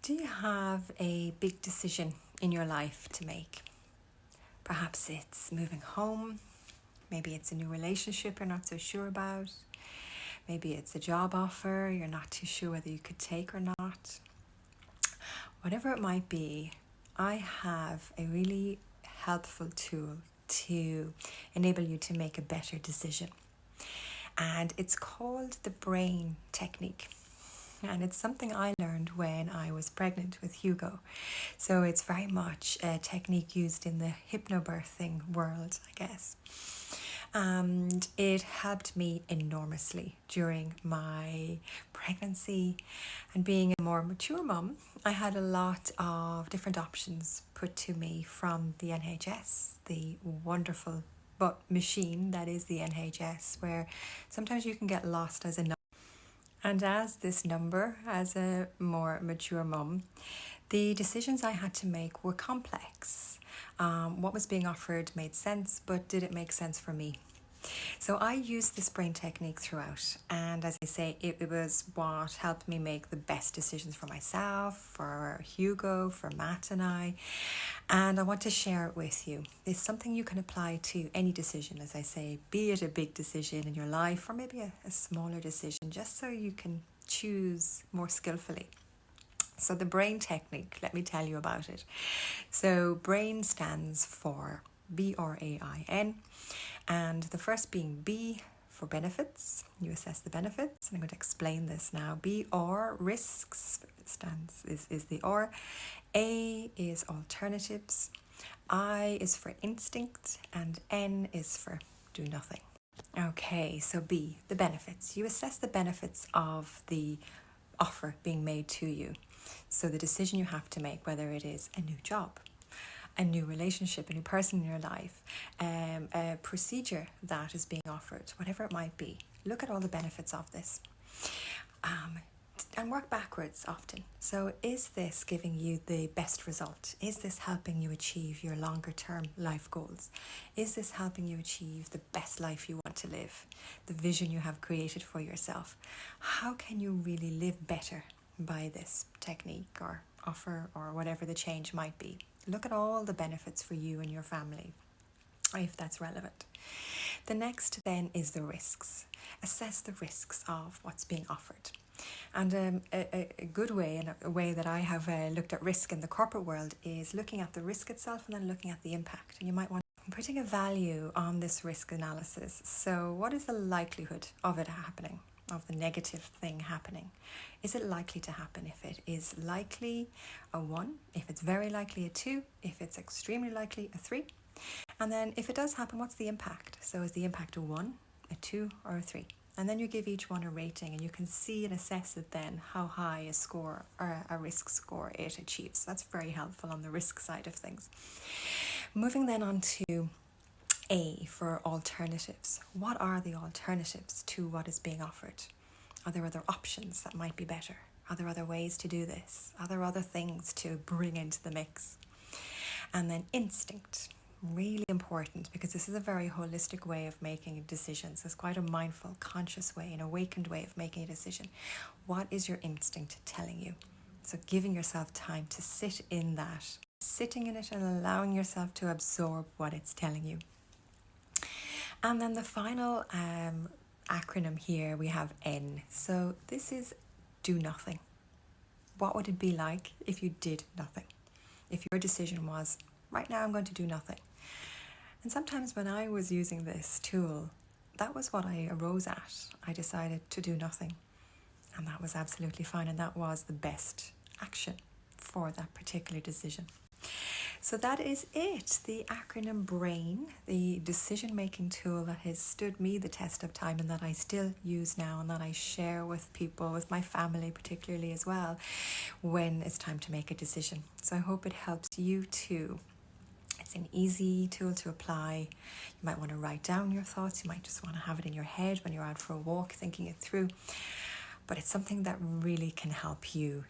Do you have a big decision in your life to make? Perhaps it's moving home. Maybe it's a new relationship you're not so sure about. Maybe it's a job offer you're not too sure whether you could take or not. Whatever it might be, I have a really helpful tool to enable you to make a better decision. And it's called the B.R.A.I.N technique. And it's something I learned when I was pregnant with Hugo. So it's very much a technique used in the hypno-birthing world, I guess. And it helped me enormously during my pregnancy. And being a more mature mum, I had a lot of different options put to me from the NHS, the wonderful machine that is the NHS, where sometimes you can get lost as a number. And as this number, as a more mature mum, the decisions I had to make were complex. What was being offered made sense, but did it make sense for me? So I used this B.R.A.I.N technique throughout, and as I say, it was what helped me make the best decisions for myself, for Hugo, for Matt and I want to share it with you. It's something you can apply to any decision, as I say, be it a big decision in your life or maybe a smaller decision, just so you can choose more skillfully. So the B.R.A.I.N technique, let me tell you about it. So B.R.A.I.N stands for B.R.A.I.N, and the first being B for benefits. You assess the benefits, and I'm going to explain this now. B.R. risks is the R. A is alternatives. I is for instinct, and N is for do nothing. Okay, so B, the benefits. You assess the benefits of the offer being made to you. So the decision you have to make, whether it is a new job, a new relationship, a new person in your life, a procedure that is being offered, whatever it might be. Look at all the benefits of this and work backwards often. So is this giving you the best result? Is this helping you achieve your longer term life goals? Is this helping you achieve the best life you want to live, the vision you have created for yourself? How can you really live better by this technique or offer or whatever the change might be? Look at all the benefits for you and your family, if that's relevant. The next then is the risks. Assess the risks of what's being offered. And a good way, and a way that I have looked at risk in the corporate world, is looking at the risk itself and then looking at the impact. And you might want putting a value on this risk analysis. So what is the likelihood of it happening, of the negative thing happening? Is it likely to happen? If it is likely, a 1. If it's very likely, a 2. If it's extremely likely, a 3. And then if it does happen, what's the impact? So is the impact a 1, a 2, or a 3? And then you give each one a rating, and you can see and assess it then how high a score or a risk score it achieves. That's very helpful on the risk side of things. Moving then on to A for alternatives. What are the alternatives to what is being offered? Are there other options that might be better? Are there other ways to do this? Are there other things to bring into the mix? And then instinct. Really important, because this is a very holistic way of making decisions. It's quite a mindful, conscious way, an awakened way of making a decision. What is your instinct telling you? So giving yourself time to sit in that, sitting in it and allowing yourself to absorb what it's telling you. And then the final acronym here, we have N. So this is do nothing. What would it be like if you did nothing? If your decision was, right now I'm going to do nothing. And sometimes when I was using this tool, that was what I arose at. I decided to do nothing. And that was absolutely fine. And that was the best action for that particular decision. So that is it. The acronym B.R.A.I.N, the decision-making tool that has stood me the test of time and that I still use now and that I share with people, with my family particularly as well, when it's time to make a decision. So I hope it helps you too. It's an easy tool to apply. You might want to write down your thoughts. You might just want to have it in your head when you're out for a walk, thinking it through. But it's something that really can help you